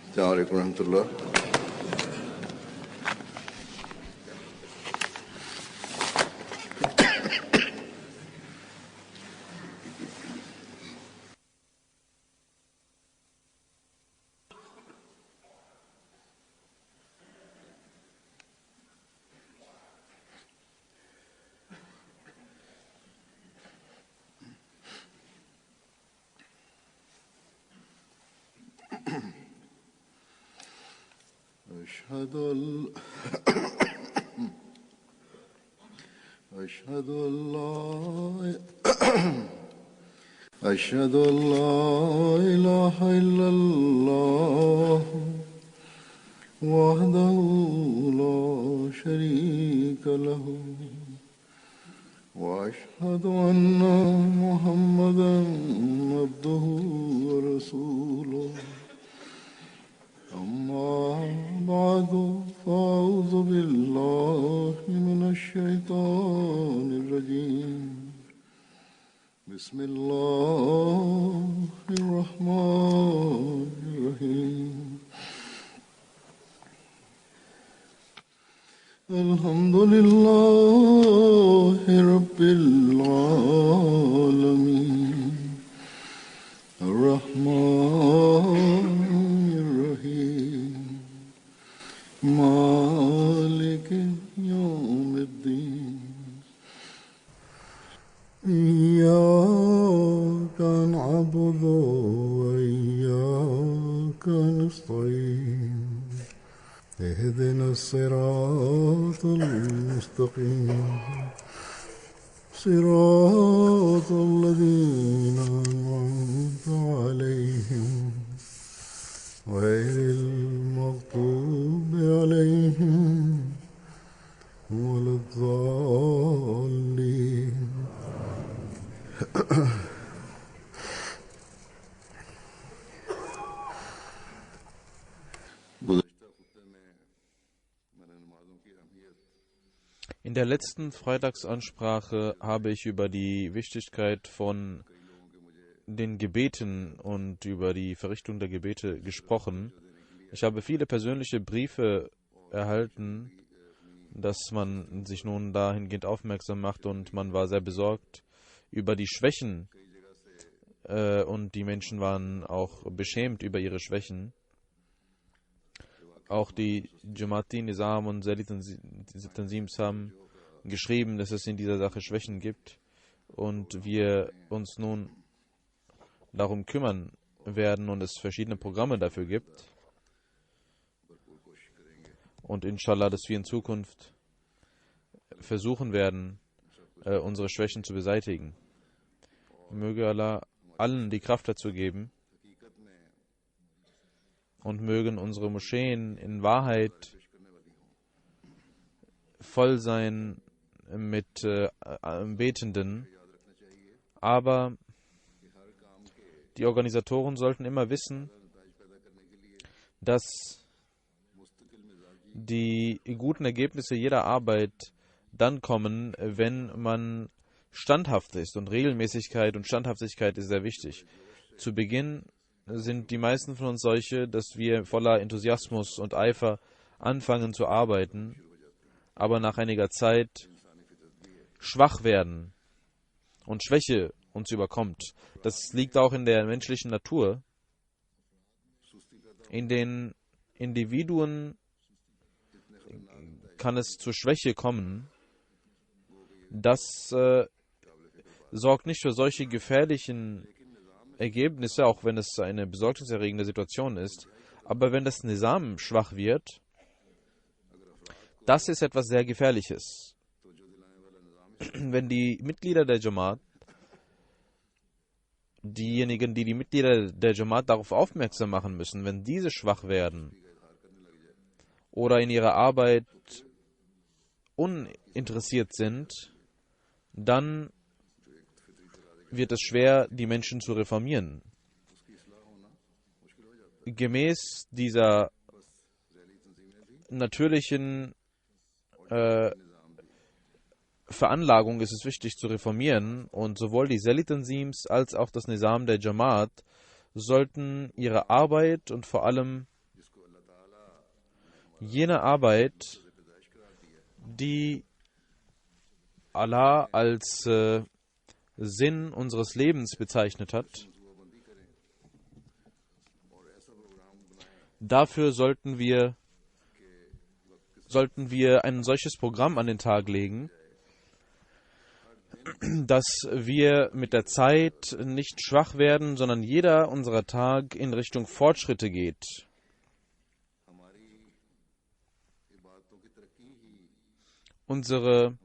السلام عليكم ورحمة الله. أشهد أن لا إله إلا الله وحده لا شريك له وأشهد أن محمدا عبده ورسوله أما بعد فأعوذ بالله من الشيطان الرجيم بسم الله الرحمن الرحيم الحمد لله رب العالمين الرحمن الرحيم مالك يوم الدين إياك نعبد وإياك نستعين اهدنا الصراط المستقيم صراط الذين أنعمت عليهم غير المغضوب عليهم ولا الضالين. In der letzten Freitagsansprache habe ich über die Wichtigkeit von den Gebeten und über die Verrichtung der Gebete gesprochen. Ich habe viele persönliche Briefe erhalten, dass man sich nun dahingehend aufmerksam macht, und man war sehr besorgt über die Schwächen und die Menschen waren auch beschämt über ihre Schwächen. Auch die Jamaati Nizam und Zali Tanzims haben geschrieben, dass es in dieser Sache Schwächen gibt und wir uns nun darum kümmern werden und es verschiedene Programme dafür gibt. Und inshallah, dass wir in Zukunft versuchen werden, unsere Schwächen zu beseitigen. Möge Allah allen die Kraft dazu geben und mögen unsere Moscheen in Wahrheit voll sein mit Betenden. Aber die Organisatoren sollten immer wissen, dass die guten Ergebnisse jeder Arbeit dann kommen, wenn man standhaft ist. Und Regelmäßigkeit und Standhaftigkeit ist sehr wichtig. Zu Beginn sind die meisten von uns solche, dass wir voller Enthusiasmus und Eifer anfangen zu arbeiten, aber nach einiger Zeit schwach werden und Schwäche uns überkommt. Das liegt auch in der menschlichen Natur. In den Individuen kann es zur Schwäche kommen. Das sorgt nicht für solche gefährlichen Ergebnisse, auch wenn es eine besorgniserregende Situation ist. Aber wenn das Nizam schwach wird, das ist etwas sehr Gefährliches. Wenn die Mitglieder der Jamaat, diejenigen, die die Mitglieder der Jamaat darauf aufmerksam machen müssen, wenn diese schwach werden oder in ihrer Arbeit uninteressiert sind, dann wird es schwer, die Menschen zu reformieren. Gemäß dieser natürlichen Veranlagung ist es wichtig zu reformieren, und sowohl die Zali Tanzims als auch das Nizam der Jamaat sollten ihre Arbeit und vor allem jene Arbeit, die Allah als Sinn unseres Lebens bezeichnet hat. Dafür sollten wir ein solches Programm an den Tag legen, dass wir mit der Zeit nicht schwach werden, sondern jeder unserer Tag in Richtung Fortschritte geht. Unsere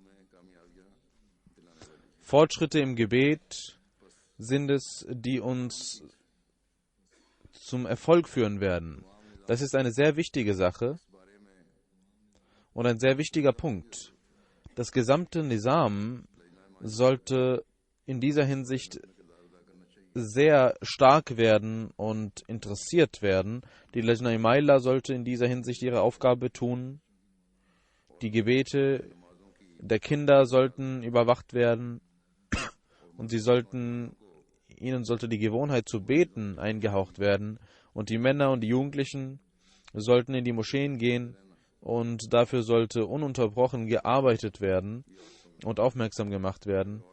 Fortschritte im Gebet sind es, die uns zum Erfolg führen werden. Das ist eine sehr wichtige Sache und ein sehr wichtiger Punkt. Das gesamte Nizam sollte in dieser Hinsicht sehr stark werden und interessiert werden. Die Lajna Imaillah sollte in dieser Hinsicht ihre Aufgabe tun. Die Gebete der Kinder sollten überwacht werden und ihnen sollte die Gewohnheit zu beten eingehaucht werden. Und die Männer und die Jugendlichen sollten in die Moscheen gehen und dafür sollte ununterbrochen gearbeitet werden und aufmerksam gemacht werden.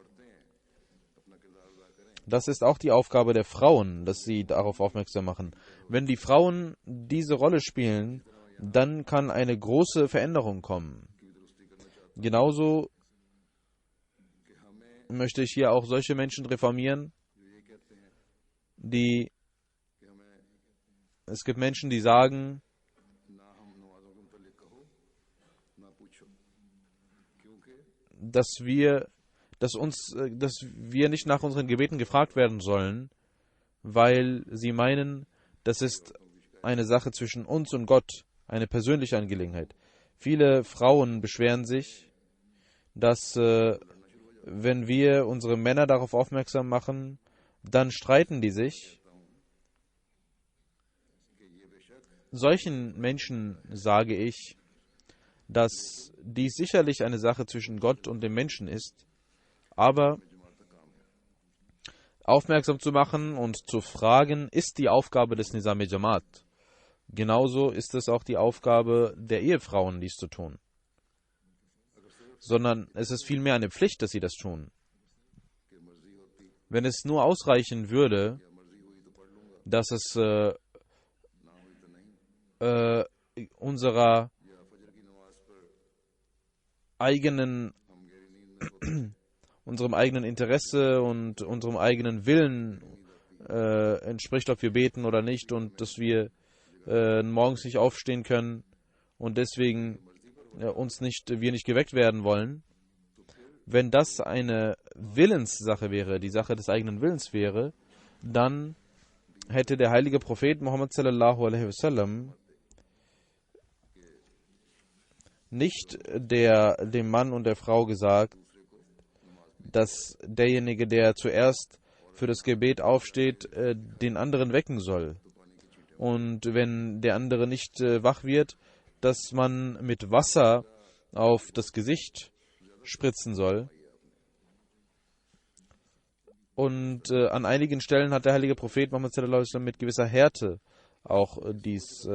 Das ist auch die Aufgabe der Frauen, dass sie darauf aufmerksam machen. Wenn die Frauen diese Rolle spielen, dann kann eine große Veränderung kommen. Genauso möchte ich hier auch solche Menschen reformieren, es gibt Menschen, die sagen, dass wir nicht nach unseren Gebeten gefragt werden sollen, weil sie meinen, das ist eine Sache zwischen uns und Gott, eine persönliche Angelegenheit. Viele Frauen beschweren sich, dass wenn wir unsere Männer darauf aufmerksam machen, dann streiten die sich. Solchen Menschen sage ich, dass dies sicherlich eine Sache zwischen Gott und dem Menschen ist, aber aufmerksam zu machen und zu fragen, ist die Aufgabe des Nizam-e-Jamaat. Genauso ist es auch die Aufgabe der Ehefrauen, dies zu tun. Sondern es ist vielmehr eine Pflicht, dass sie das tun. Wenn es nur ausreichen würde, dass es unserem eigenen Interesse und unserem eigenen Willen entspricht, ob wir beten oder nicht, und dass wir morgens nicht aufstehen können und deswegen wir nicht geweckt werden wollen. Wenn das eine Willenssache wäre, die Sache des eigenen Willens wäre, dann hätte der heilige Prophet Muhammad sallallahu alaihi wasallam nicht dem Mann und der Frau gesagt, dass derjenige, der zuerst für das Gebet aufsteht, den anderen wecken soll. Und wenn der andere nicht wach wird, dass man mit Wasser auf das Gesicht spritzen soll. Und an einigen Stellen hat der heilige Prophet Muhammad sallallahu alaihi wasallam mit gewisser Härte auch dies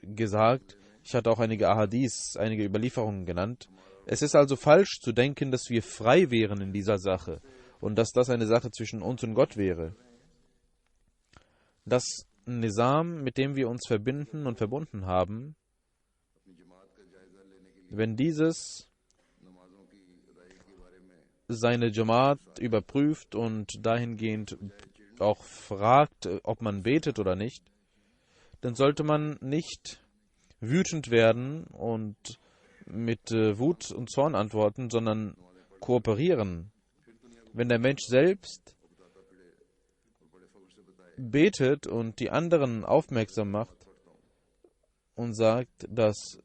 gesagt. Ich hatte auch einige Ahadith, einige Überlieferungen genannt. Es ist also falsch zu denken, dass wir frei wären in dieser Sache und dass das eine Sache zwischen uns und Gott wäre. Das Nizam, mit dem wir uns verbinden und verbunden haben, wenn dieses seine Jamaat überprüft und dahingehend auch fragt, ob man betet oder nicht, dann sollte man nicht wütend werden und mit Wut und Zorn antworten, sondern kooperieren. Wenn der Mensch selbst betet und die anderen aufmerksam macht und sagt, dass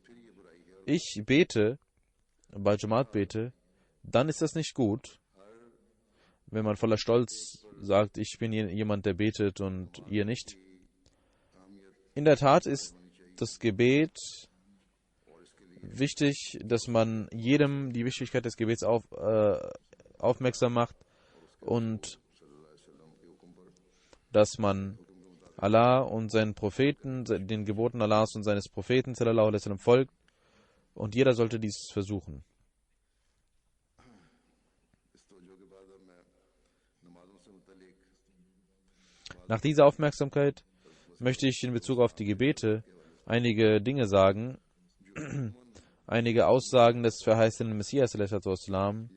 ich bete, bei Jamaat bete, dann ist das nicht gut. Wenn man voller Stolz sagt, ich bin jemand, der betet und ihr nicht. In der Tat ist das Gebet wichtig, dass man jedem die Wichtigkeit des Gebets aufmerksam macht und dass man Allah und seinen Propheten, den Geboten Allahs und seines Propheten sallallahu alaihi wasallam folgt, und jeder sollte dies versuchen. Nach dieser Aufmerksamkeit möchte ich in Bezug auf die Gebete einige Dinge sagen, einige Aussagen des verheißenen Messias sallallahu alaihi wasallam,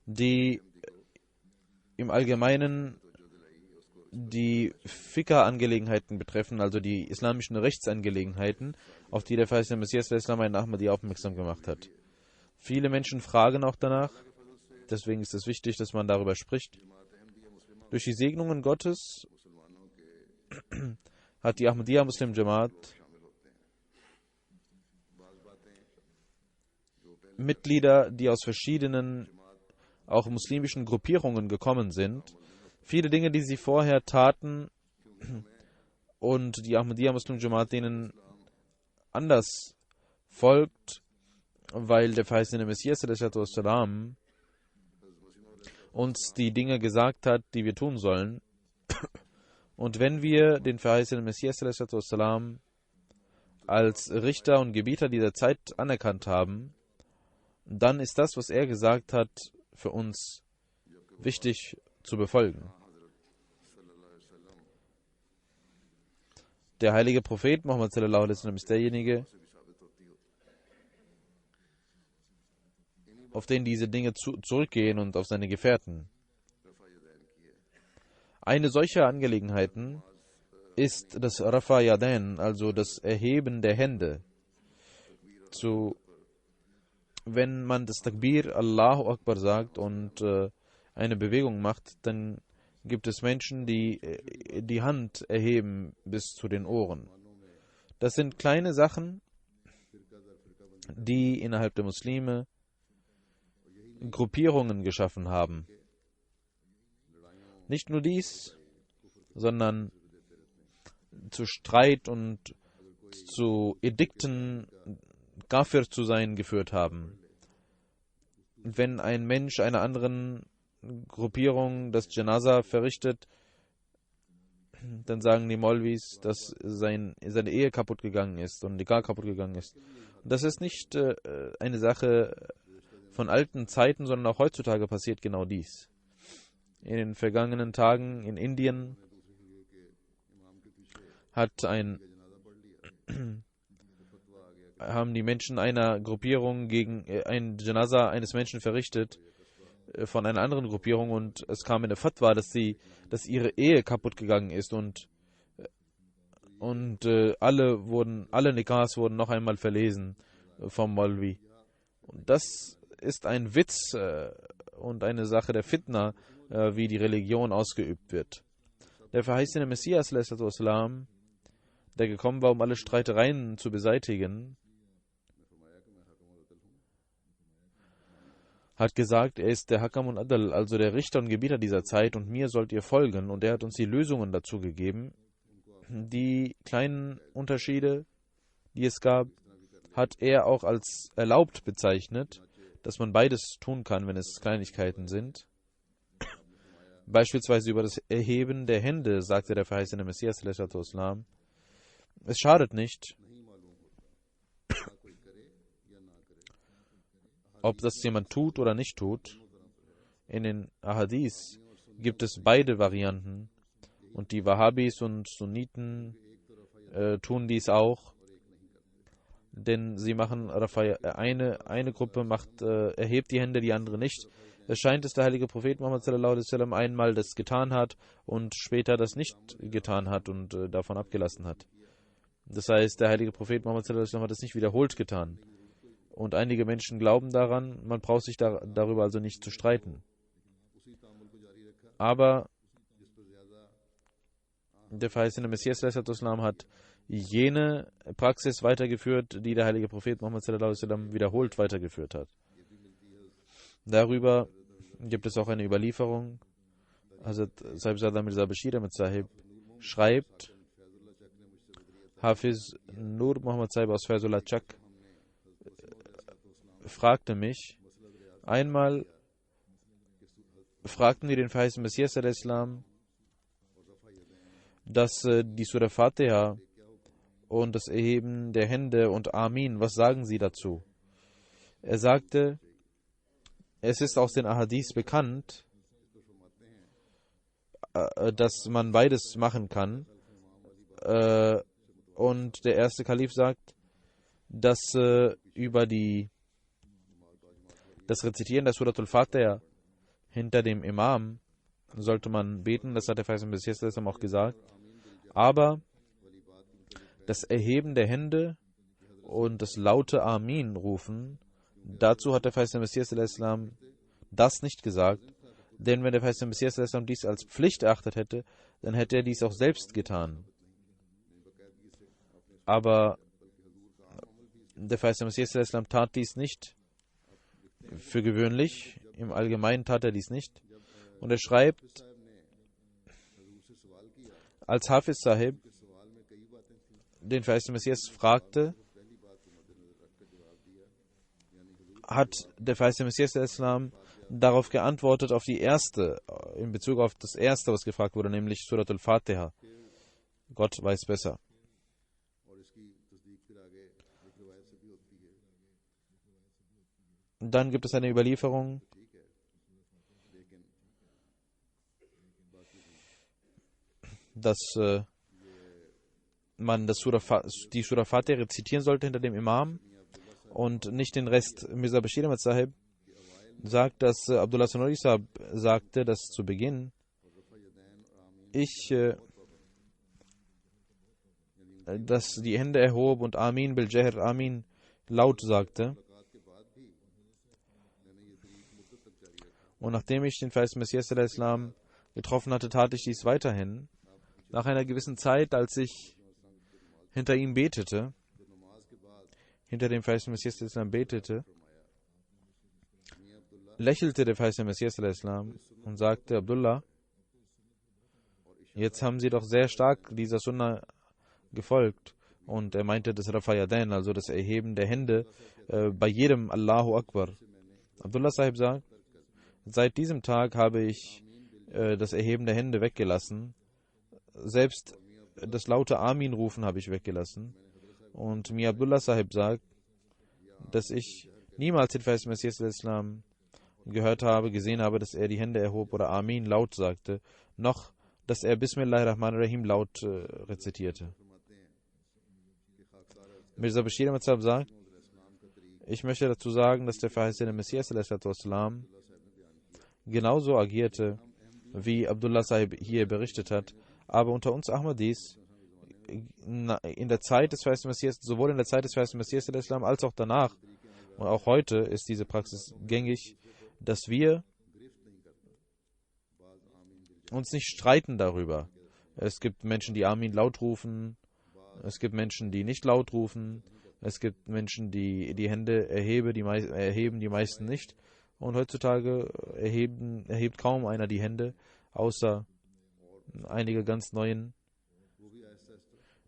die im Allgemeinen die Fiqh-Angelegenheiten betreffen, also die islamischen Rechtsangelegenheiten, auf die der verheißene Messias sallallahu alaihi wasallam Ahmadi aufmerksam gemacht hat. Viele Menschen fragen auch danach, deswegen ist es wichtig, dass man darüber spricht. Durch die Segnungen Gottes hat die Ahmadiyya Muslim Jamaat Mitglieder, die aus verschiedenen, auch muslimischen Gruppierungen gekommen sind. Viele Dinge, die sie vorher taten und die Ahmadiyya Muslim Jamaat denen anders folgt, weil der verheißene Messias sallallahu alaihi wasallam uns die Dinge gesagt hat, die wir tun sollen. Und wenn wir den verheißenen Messias sallallahu alaihi wasallam als Richter und Gebieter dieser Zeit anerkannt haben, dann ist das, was er gesagt hat, für uns wichtig zu befolgen. Der heilige Prophet Muhammad sallallahu alaihi wasallam ist derjenige, auf den diese Dinge zurückgehen und auf seine Gefährten. Eine solcher Angelegenheiten ist das Rafa Yadain, also das Erheben der Hände. Wenn man das Takbir Allahu Akbar sagt und eine Bewegung macht, dann gibt es Menschen, die die Hand erheben bis zu den Ohren. Das sind kleine Sachen, die innerhalb der Muslime Gruppierungen geschaffen haben. Nicht nur dies, sondern zu Streit und zu Edikten, Kafir zu sein, geführt haben. Wenn ein Mensch einer anderen Gruppierung das Janaza verrichtet, dann sagen die Maulvis, dass seine Ehe kaputt gegangen ist und die Nikah kaputt gegangen ist. Und das ist nicht eine Sache von alten Zeiten, sondern auch heutzutage passiert genau dies. In den vergangenen Tagen in Indien haben die Menschen einer Gruppierung gegen ein Janaza eines Menschen verrichtet von einer anderen Gruppierung, und es kam in der Fatwa, dass ihre Ehe kaputt gegangen ist und alle Nikahs wurden noch einmal verlesen vom Maulvi. Und das ist ein Witz und eine Sache der Fitna, wie die Religion ausgeübt wird. Der verheißene Messias sallallahu alaihi wasallam, der gekommen war, um alle Streitereien zu beseitigen, hat gesagt, er ist der Hakam und Adl, also der Richter und Gebieter dieser Zeit, und mir sollt ihr folgen. Und er hat uns die Lösungen dazu gegeben. Die kleinen Unterschiede, die es gab, hat er auch als erlaubt bezeichnet, dass man beides tun kann, wenn es Kleinigkeiten sind. Beispielsweise über das Erheben der Hände, sagte der verheißene Messias sallallahu alaihi wasallam, es schadet nicht, ob das jemand tut oder nicht tut. In den Ahadith gibt es beide Varianten, und die Wahhabis und Sunniten tun dies auch, denn sie machen eine Gruppe erhebt die Hände, die andere nicht. Es scheint, dass der heilige Prophet Muhammad sallallahu alaihi wasallam einmal das getan hat und später das nicht getan hat und davon abgelassen hat. Das heißt, der heilige Prophet Muhammad sallallahu alaihi wasallam hat es nicht wiederholt getan. Und einige Menschen glauben daran, man braucht sich darüber also nicht zu streiten. Aber der verheißene Messias sallallahu alaihi wasallam hat jene Praxis weitergeführt, die der heilige Prophet Muhammad sallallahu alaihi wasallam wiederholt weitergeführt hat. Darüber gibt es auch eine Überlieferung. Hazrat Sahib Zada Mirza Bashir Ahmad Sahib schreibt, Hafiz Nur Muhammad Sahib aus Faizullah Chak fragte mich, einmal fragten wir den verheißenen Messias sallallahu alaihi wasallam, dass die Surah Fatiha und das Erheben der Hände und Amin, was sagen Sie dazu? Er sagte, es ist aus den Ahadith bekannt, dass man beides machen kann. Und der erste Kalif sagt, dass über das Rezitieren der Suratul Fatiha hinter dem Imam sollte man beten, das hat der Feist Messias auch gesagt. Aber das Erheben der Hände und das laute Amin rufen, dazu hat der Feist Messias das nicht gesagt. Denn wenn der Feist Messias dies als Pflicht erachtet hätte, dann hätte er dies auch selbst getan. Aber der Feist Messias tat dies nicht für gewöhnlich. Im Allgemeinen tat er dies nicht. Und er schreibt, als Hafiz Sahib den Feist Messias fragte, hat der Feist Messias darauf geantwortet, auf die erste, in Bezug auf das erste, was gefragt wurde, nämlich Surat al-Fatiha. Gott weiß besser. Dann gibt es eine Überlieferung, dass man die Surah Fatiha rezitieren sollte hinter dem Imam und nicht den Rest. Mirza Bashir Ahmad Sahib sagt, dass Abdullah Sanori Sahib sagte, dass zu Beginn dass die Hände erhob und Amin bil Jahr Amin laut sagte. Und nachdem ich den Feist Messias Islam getroffen hatte, tat ich dies weiterhin. Nach einer gewissen Zeit, als ich hinter ihm betete, hinter dem Feist Messias Islam betete, lächelte der Feist Messias Islam und sagte, Abdullah, jetzt haben Sie doch sehr stark dieser Sunnah gefolgt. Und er meinte das Rafa Yadain, also das Erheben der Hände bei jedem Allahu Akbar. Abdullah Sahib sagt, seit diesem Tag habe ich das Erheben der Hände weggelassen. Selbst das laute Amin rufen habe ich weggelassen. Und Mir Abdullah Sahib sagt, dass ich niemals den Feist Messias Islam gehört habe, gesehen habe, dass er die Hände erhob oder Amin laut sagte, noch dass er Bismillahirrahmanirrahim laut rezitierte. Mirza Bashir Ahmad Sahib sagt, ich möchte dazu sagen, dass der verheißene Messias ﷺ genauso agierte, wie Abdullah Sahib hier berichtet hat, aber unter uns Ahmadis in der Zeit des Feist Messias, sowohl in der Zeit des Feist Messias ﷺ als auch danach und auch heute ist diese Praxis gängig, dass wir uns nicht streiten darüber. Es gibt Menschen, die Amin laut rufen, es gibt Menschen, die nicht laut rufen, es gibt Menschen, die die Hände erheben, die meisten nicht. Und heutzutage erhebt kaum einer die Hände, außer einige ganz Neuen,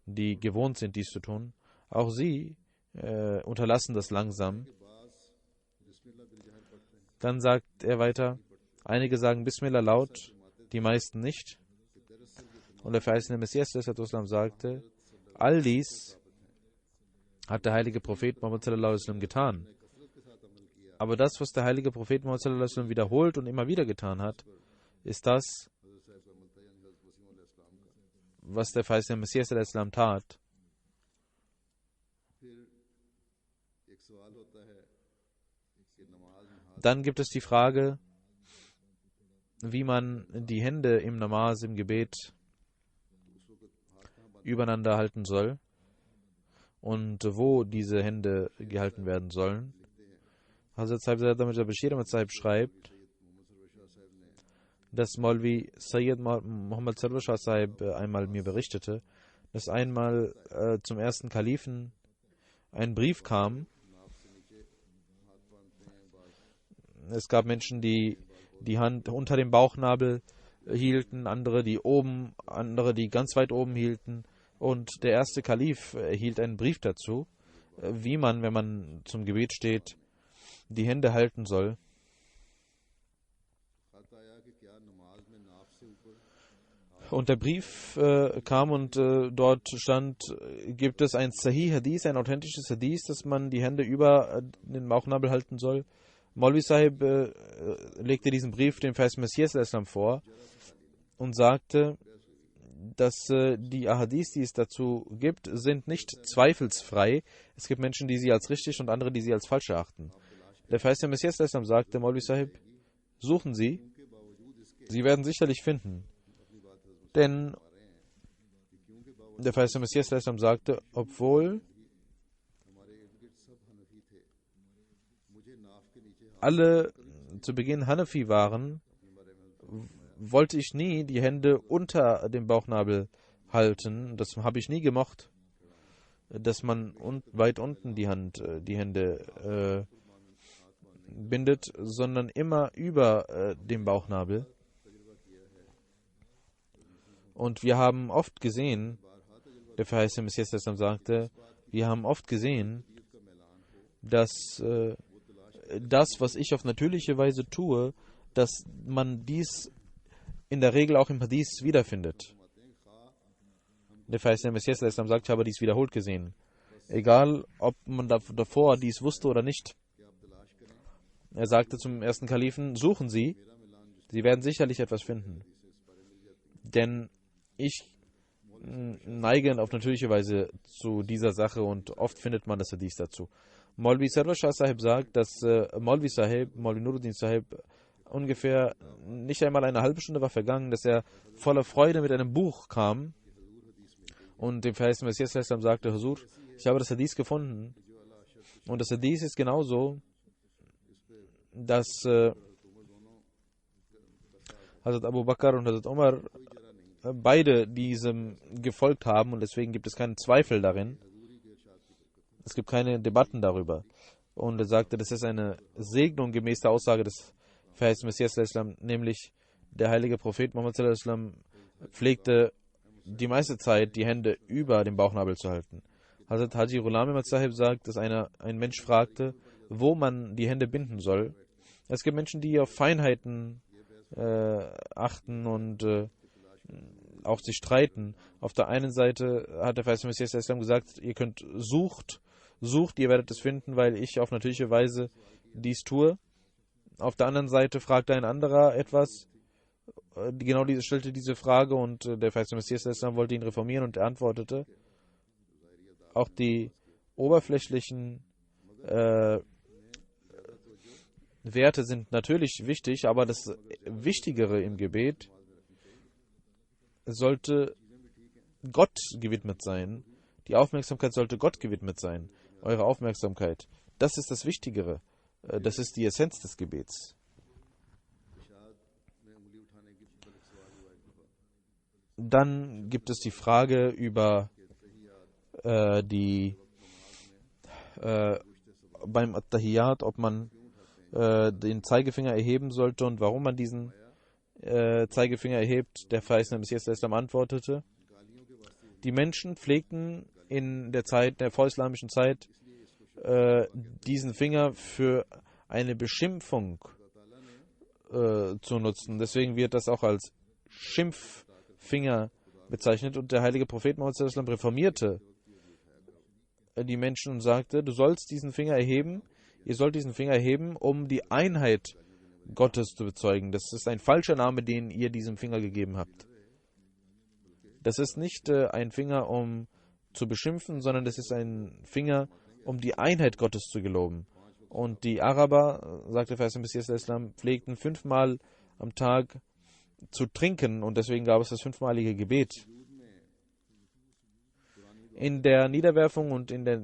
die gewohnt sind, dies zu tun. Auch sie unterlassen das langsam. Dann sagt er weiter, einige sagen Bismillah laut, die meisten nicht. Und der verheißene Messias sagte, all dies hat der heilige Prophet Muhammad sallallahu alaihi wasallam getan. Aber das, was der heilige Prophet Muhammad sallallahu alaihi wasallam wiederholt und immer wieder getan hat, ist das, was der verheißene Messias sallallahu alaihi wasallam tat. Dann gibt es die Frage, wie man die Hände im Namaz, im Gebet übereinander halten soll und wo diese Hände gehalten werden sollen. Hazrat Sahib Bashir Ahmad Sahib schreibt, dass Maulvi Sayyid Muhammad Sarwar Shah Sahib einmal mir berichtete, dass einmal zum ersten Kalifen ein Brief kam. Es gab Menschen, die die Hand unter dem Bauchnabel hielten, andere, die ganz weit oben hielten. Und der erste Kalif erhielt einen Brief dazu, wie man, wenn man zum Gebet steht, die Hände halten soll. Und der Brief kam und dort stand, gibt es ein Sahih Hadith, ein authentisches Hadith, dass man die Hände über den Bauchnabel halten soll. Maulvi Sahib legte diesen Brief dem Vers Messias Islam vor und sagte, dass die Ahadith, die es dazu gibt, sind nicht zweifelsfrei. Es gibt Menschen, die sie als richtig und andere, die sie als falsch erachten. Der Vers der Messias Islam sagte, Maulvi Sahib, suchen Sie, Sie werden sicherlich finden. Denn der Vers der Messias Islam sagte, obwohl alle zu Beginn Hanafi waren, wollte ich nie die Hände unter dem Bauchnabel halten. Das habe ich nie gemocht, dass man weit unten die Hände bindet, sondern immer über dem Bauchnabel. Und wir haben oft gesehen, der verheißene Messias sagte, wir haben oft gesehen, dass das, was ich auf natürliche Weise tue, dass man dies in der Regel auch im Hadith wiederfindet. Der verheißene Messias sagt, ich habe dies wiederholt gesehen. Egal, ob man davor dies wusste oder nicht. Er sagte zum ersten Kalifen, suchen Sie, Sie werden sicherlich etwas finden. Denn ich neige auf natürliche Weise zu dieser Sache und oft findet man das Hadith dazu. Maulvi Sarwar Shah Sahib sagt, dass Maulvi Nuruddin Sahib, ungefähr nicht einmal eine halbe Stunde war vergangen, dass er voller Freude mit einem Buch kam und dem verheißenen Messias sagte, Huzur, ich habe das Hadith gefunden. Und das Hadith ist genauso, dass Hazrat Abu Bakr und Hazrat Umar beide diesem gefolgt haben und deswegen gibt es keinen Zweifel darin. Es gibt keine Debatten darüber. Und er sagte, das ist eine Segnung gemäß der Aussage des verheißenen Messias, nämlich der heilige Prophet Muhammad pflegte die meiste Zeit die Hände über dem Bauchnabel zu halten. Hazrat Haji Ghulam Ahmad Sahib sagt, dass ein Mensch fragte, wo man die Hände binden soll. Es gibt Menschen, die auf Feinheiten achten und auch sich streiten. Auf der einen Seite hat der verheißene Messias gesagt, ihr sucht, ihr werdet es finden, weil ich auf natürliche Weise dies tue. Auf der anderen Seite fragte ein anderer etwas, stellte diese Frage und der verheißene Messias wollte ihn reformieren und er antwortete, auch die oberflächlichen Werte sind natürlich wichtig, aber das Wichtigere im Gebet sollte Gott gewidmet sein. Die Aufmerksamkeit sollte Gott gewidmet sein. Eure Aufmerksamkeit. Das ist das Wichtigere. Das ist die Essenz des Gebets. Dann gibt es die Frage über beim At-Tahiyyat, ob man den Zeigefinger erheben sollte und warum man diesen Zeigefinger erhebt. Der verheißene Messias antwortete, die Menschen pflegten in der vorislamischen Zeit, diesen Finger für eine Beschimpfung zu nutzen. Deswegen wird das auch als Schimpffinger bezeichnet und der heilige Prophet Muhammad reformierte die Menschen und sagte, du sollst diesen Finger erheben, ihr sollt diesen Finger erheben, um die Einheit Gottes zu bezeugen. Das ist ein falscher Name, den ihr diesem Finger gegeben habt. Das ist nicht ein Finger, um zu beschimpfen, sondern das ist ein Finger, um die Einheit Gottes zu geloben. Und die Araber, sagte Vers Messias Islam, pflegten 5-mal am Tag zu trinken und deswegen gab es das 5-malige Gebet. In der Niederwerfung und in der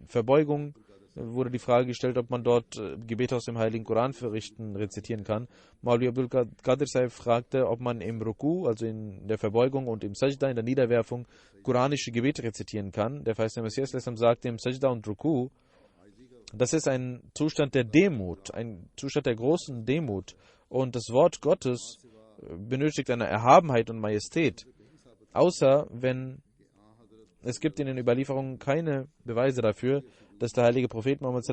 Verbeugung wurde die Frage gestellt, ob man dort Gebete aus dem Heiligen Koran rezitieren kann. Maulvi Abdul Qadir Sahib fragte, ob man im Ruku, also in der Verbeugung und im Sajda, in der Niederwerfung, koranische Gebete rezitieren kann. Der verheißene Messias sagte, im Sajda und Ruku, das ist ein Zustand der Demut, ein Zustand der großen Demut. Und das Wort Gottes benötigt eine Erhabenheit und Majestät. Außer wenn es gibt in den Überlieferungen keine Beweise dafür, dass der heilige Prophet Muhammad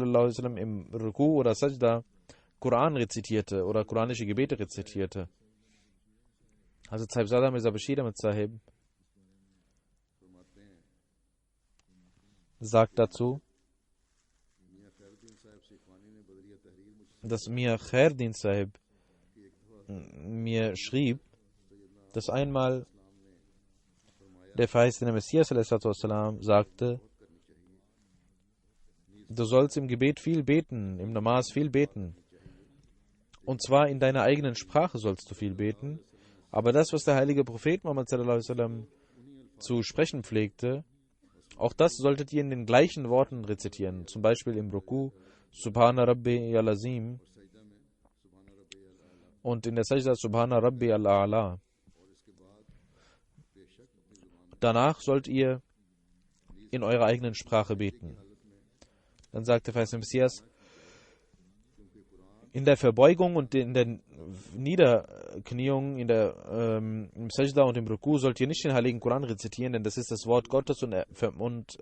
im Ruku oder Sajda Koran rezitierte oder koranische Gebete rezitierte. Hazrat Sahibzada Mirza Bashir Ahmad Sahib sagt dazu, dass Mir Khairdin Sahib mir schrieb, dass einmal der verheißene Messias ﷺ sagte, du sollst im Gebet viel beten, im Namas viel beten. Und zwar in deiner eigenen Sprache sollst du viel beten. Aber das, was der heilige Prophet Muhammad ﷺ zu sprechen pflegte, auch das solltet ihr in den gleichen Worten rezitieren. Zum Beispiel im Ruku, Subhana Rabbi al-Azim, und in der Sajda Subhana Rabbi al-A'la. Danach sollt ihr in eurer eigenen Sprache beten. Dann sagte Verheißene Messias, in der Verbeugung und in der Niederkniung, im Sajda und im Ruku sollt ihr nicht den Heiligen Koran rezitieren, denn das ist das Wort Gottes und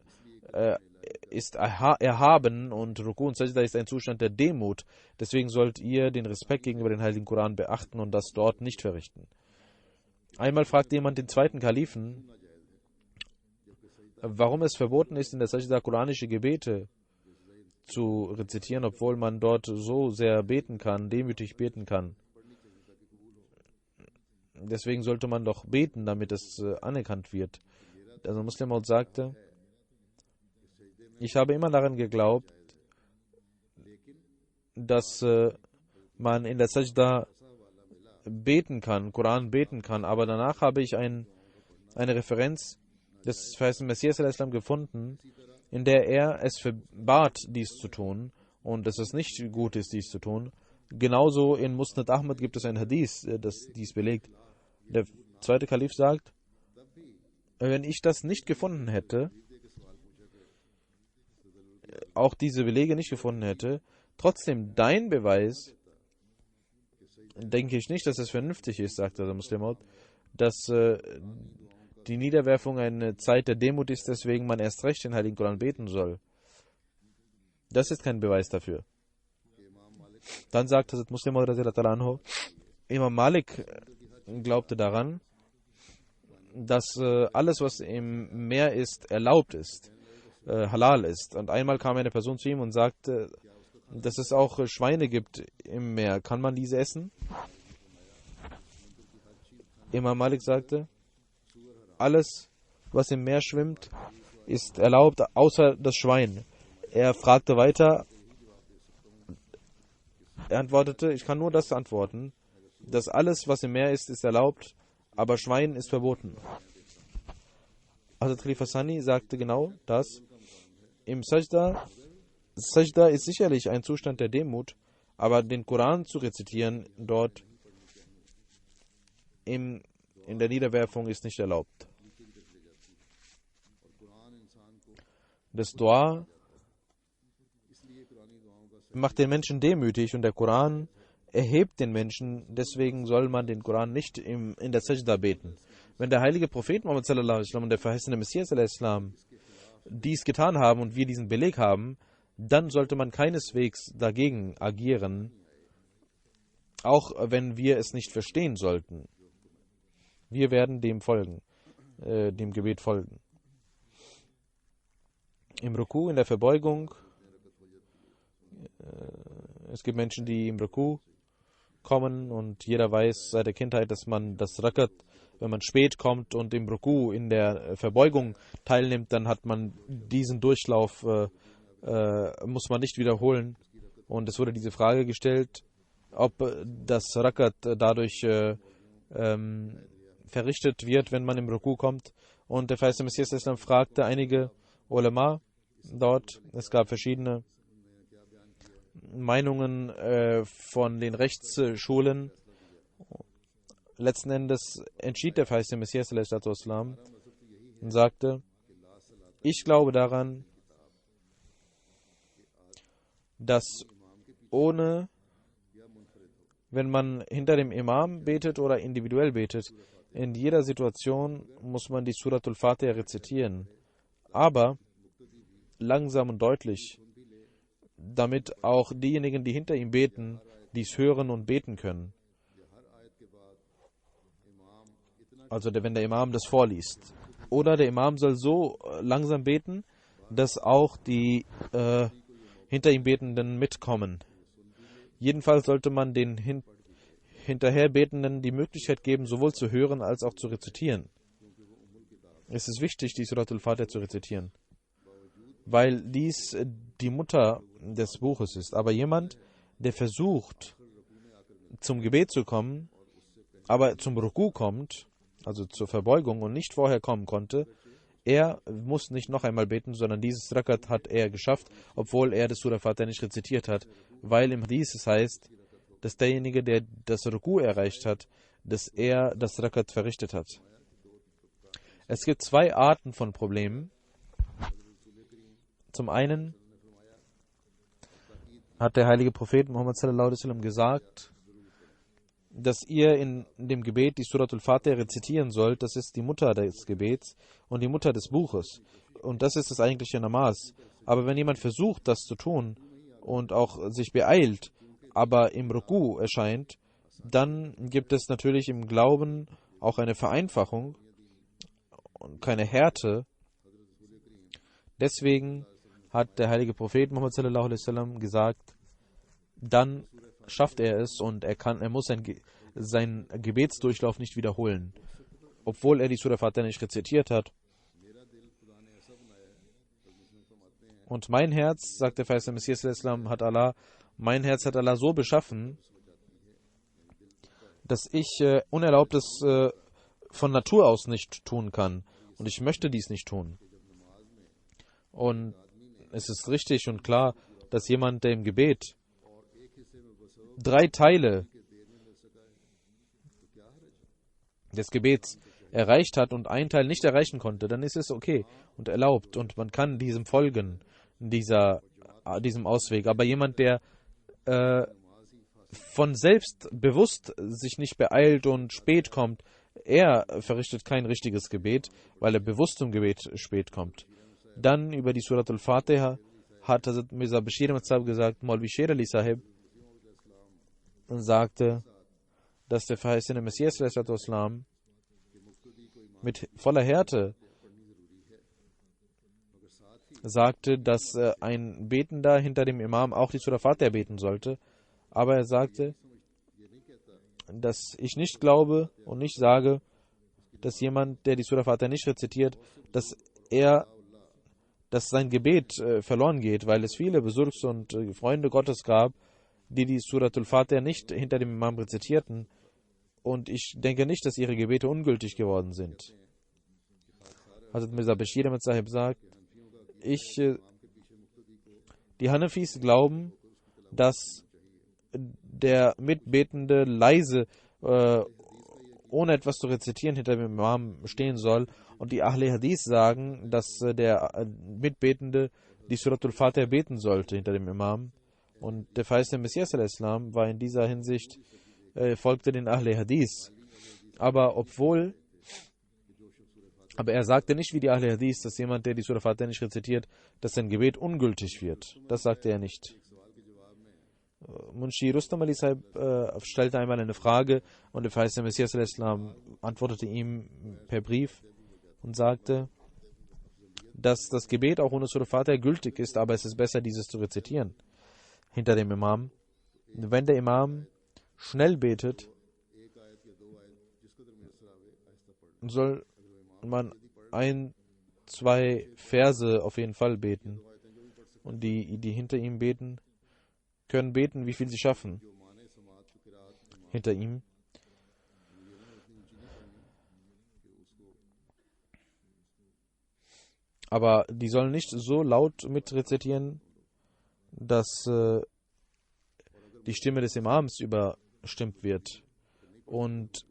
ist erhaben, und Ruku und Sajda ist ein Zustand der Demut. Deswegen sollt ihr den Respekt gegenüber dem Heiligen Koran beachten und das dort nicht verrichten. Einmal fragte jemand den zweiten Kalifen, warum es verboten ist, in der Sajda koranische Gebete zu rezitieren, obwohl man dort so sehr beten kann, demütig beten kann. Deswegen sollte man doch beten, damit es anerkannt wird. Also Muslim Maud sagte, ich habe immer daran geglaubt, dass man in der Sajda beten kann, Koran beten kann, aber danach habe ich eine Referenz des verheißenen Messias ﷺ gefunden, in der er es verbat, dies zu tun, und dass es nicht gut ist, dies zu tun. Genauso in Musnad Ahmad gibt es ein Hadith, das dies belegt. Der zweite Kalif sagt, wenn ich das nicht gefunden hätte, auch diese Belege nicht gefunden hätte, trotzdem dein Beweis, denke ich nicht, dass es vernünftig ist, sagte der Muslim, dass die Niederwerfung eine Zeit der Demut ist, deswegen man erst recht den Heiligen Koran beten soll. Das ist kein Beweis dafür. Dann sagte Hazrat Muslim Maud, Imam Malik glaubte daran, dass alles, was im Meer ist, erlaubt ist, halal ist. Und einmal kam eine Person zu ihm und sagte, dass es auch Schweine gibt im Meer. Kann man diese essen? Imam Malik sagte, alles, was im Meer schwimmt, ist erlaubt, außer das Schwein. Er fragte weiter. Er antwortete, ich kann nur das antworten, dass alles, was im Meer ist, ist erlaubt, aber Schwein ist verboten. Hazrat Khalifa Sani sagte genau das. Im Sajda ist sicherlich ein Zustand der Demut, aber den Koran zu rezitieren dort in der Niederwerfung ist nicht erlaubt. Das Dua macht den Menschen demütig und der Koran erhebt den Menschen, deswegen soll man den Koran nicht in der Sajda beten. Wenn der heilige Prophet Muhammad ﷺ und der verheißene Messias ﷺ dies getan haben und wir diesen Beleg haben, dann sollte man keineswegs dagegen agieren, auch wenn wir es nicht verstehen sollten. Wir werden dem folgen, dem Gebet folgen. Im Ruku, in der Verbeugung, es gibt Menschen, die im Ruku kommen und jeder weiß seit der Kindheit, dass man das Rakat, wenn man spät kommt und im Ruku in der Verbeugung teilnimmt, dann hat man diesen Durchlauf, muss man nicht wiederholen. Und es wurde diese Frage gestellt, ob das Rakat dadurch verrichtet wird, wenn man im Ruku kommt. Und der verheißene Messias Islam fragte einige Ulama dort. Es gab verschiedene Meinungen von den Rechtsschulen. Letzten Endes entschied der verheißene Messias Islam und sagte, ich glaube daran, dass wenn man hinter dem Imam betet oder individuell betet, in jeder Situation muss man die Suratul Fatiha rezitieren, aber langsam und deutlich, damit auch diejenigen, die hinter ihm beten, dies hören und beten können. also wenn der Imam das vorliest. Oder der Imam soll so langsam beten, dass auch die hinter ihm Betenden mitkommen. Jedenfalls sollte man den Hinterherbetenden die Möglichkeit geben, sowohl zu hören als auch zu rezitieren. Es ist wichtig, die Surat al-Fatiha zu rezitieren, weil dies die Mutter des Buches ist. Aber jemand, der versucht, zum Gebet zu kommen, aber zum Ruku kommt, also zur Verbeugung und nicht vorher kommen konnte, er muss nicht noch einmal beten, sondern dieses Rakat hat er geschafft, obwohl er das Surah Fatiha nicht rezitiert hat, weil im Hadith es heißt, dass derjenige, der das Ruku erreicht hat, dass er das Rakat verrichtet hat. Es gibt zwei Arten von Problemen. Zum einen hat der heilige Prophet Muhammad sallallahu alaihi wasallam gesagt, dass ihr in dem Gebet die Surat al-Fatiha rezitieren sollt. Das ist die Mutter des Gebets und die Mutter des Buches. Und das ist das eigentliche Namas. Aber wenn jemand versucht, das zu tun und auch sich beeilt, aber im Ruku erscheint, dann gibt es natürlich im Glauben auch eine Vereinfachung und keine Härte. Deswegen hat der heilige Prophet Muhammad sallallahu alaihi wasallam gesagt, dann schafft er es und er muss seinen Gebetsdurchlauf nicht wiederholen, obwohl er die Surah Fatiha nicht rezitiert hat. Und mein Herz, sagt der verheißene Messias mein Herz hat Allah so beschaffen, dass ich Unerlaubtes von Natur aus nicht tun kann. Und ich möchte dies nicht tun. Und es ist richtig und klar, dass jemand, der im Gebet 3 Teile des Gebets erreicht hat und einen Teil nicht erreichen konnte, dann ist es okay und erlaubt und man kann diesem folgen, diesem Ausweg. Aber jemand, der von selbst bewusst sich nicht beeilt und spät kommt, er verrichtet kein richtiges Gebet, weil er bewusst zum Gebet spät kommt. Dann über die Surat al-Fatiha hat Hazrat Mirza Bashir Ahmad Sahib gesagt, Maulvi Sher Ali Sahib sagte, dass der verheißene Messias mit voller Härte sagte, dass ein Betender hinter dem Imam auch die Surah Fatiha beten sollte. Aber er sagte, dass ich nicht glaube und nicht sage, dass jemand, der die Surah Fatiha nicht rezitiert, dass sein Gebet verloren geht, weil es viele Besurks und Freunde Gottes gab, die die Surat al-Fatiha nicht hinter dem Imam rezitierten. Und ich denke nicht, dass ihre Gebete ungültig geworden sind. Hazrat Mirza Bashir Ahmad Sahib sagt, die Hanafis glauben, dass der Mitbetende leise, ohne etwas zu rezitieren, hinter dem Imam stehen soll. Und die Ahle Hadith sagen, dass der Mitbetende die Surat al-Fatiha beten sollte hinter dem Imam. Und der verheißene Messias al-Islam war in dieser Hinsicht, folgte den Ahle Hadith. Aber er sagte nicht wie die Ahle Hadith, dass jemand, der die Surah Fatiha nicht rezitiert, dass sein Gebet ungültig wird. Das sagte er nicht. Munshi Rustam Ali Sahib stellte einmal eine Frage und der verheißene Messias al-Islam antwortete ihm per Brief und sagte, dass das Gebet auch ohne Surah Fatiha gültig ist, aber es ist besser, dieses zu rezitieren hinter dem Imam. Wenn der Imam schnell betet, soll man 1, 2 Verse auf jeden Fall beten. Und die hinter ihm beten, können beten, wie viel sie schaffen. Hinter ihm. Aber die sollen nicht so laut mitrezitieren, dass die Stimme des Imams überstimmt wird. Und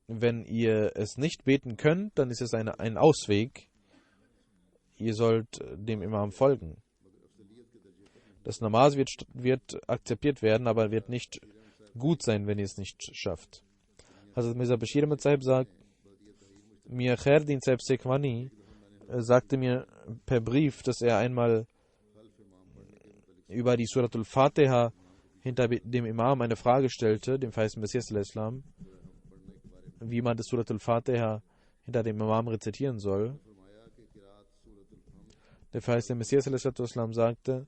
wenn ihr es nicht beten könnt, dann ist es ein Ausweg. Ihr sollt dem Imam folgen. Das Namaz wird akzeptiert werden, aber wird nicht gut sein, wenn ihr es nicht schafft. Hazrat Mirza Bashir Ahmad Sahib sagt, Mir Khairdin Sahib Sekhwani sagte mir per Brief, dass er einmal über die Surat al-Fatiha hinter dem Imam eine Frage stellte, dem verheißenen Messias al-Islam. wie man das Surat al-Fatiha hinter dem Imam rezitieren soll. Der verheißene Messias ﷺ sagte,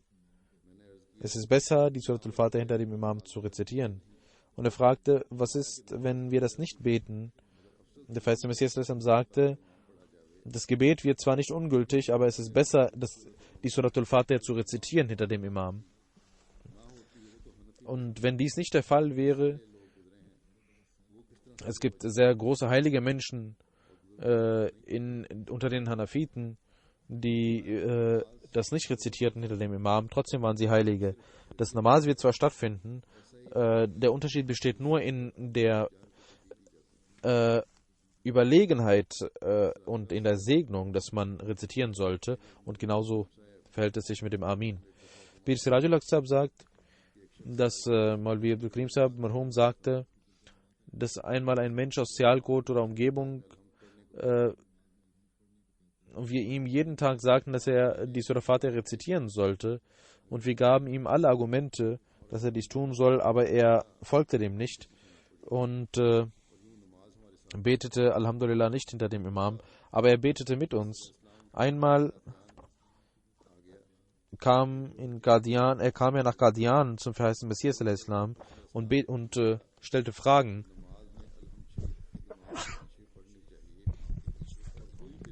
es ist besser, die Surat al-Fatiha hinter dem Imam zu rezitieren. Und er fragte, was ist, wenn wir das nicht beten? Der verheißene Messias ﷺ sagte, das Gebet wird zwar nicht ungültig, aber es ist besser, die Surat al-Fatiha zu rezitieren hinter dem Imam. Und wenn dies nicht der Fall wäre, es gibt sehr große heilige Menschen unter den Hanafiten, die das nicht rezitierten hinter dem Imam, trotzdem waren sie Heilige. Das Namaz wird zwar stattfinden, der Unterschied besteht nur in der Überlegenheit und in der Segnung, dass man rezitieren sollte, und genauso verhält es sich mit dem Amin. Bir Sirajul Aqsab sagt, dass Maulvi Abdul Karim Sahib Marhum sagte, dass einmal ein Mensch aus Sialkot oder Umgebung und wir ihm jeden Tag sagten, dass er die Surah Fatiha rezitieren sollte, und wir gaben ihm alle Argumente, dass er dies tun soll, aber er folgte dem nicht und betete Alhamdulillah nicht hinter dem Imam, aber er betete mit uns. Einmal kam er nach Qadian zum verheißenen Messias al-Islam und stellte Fragen.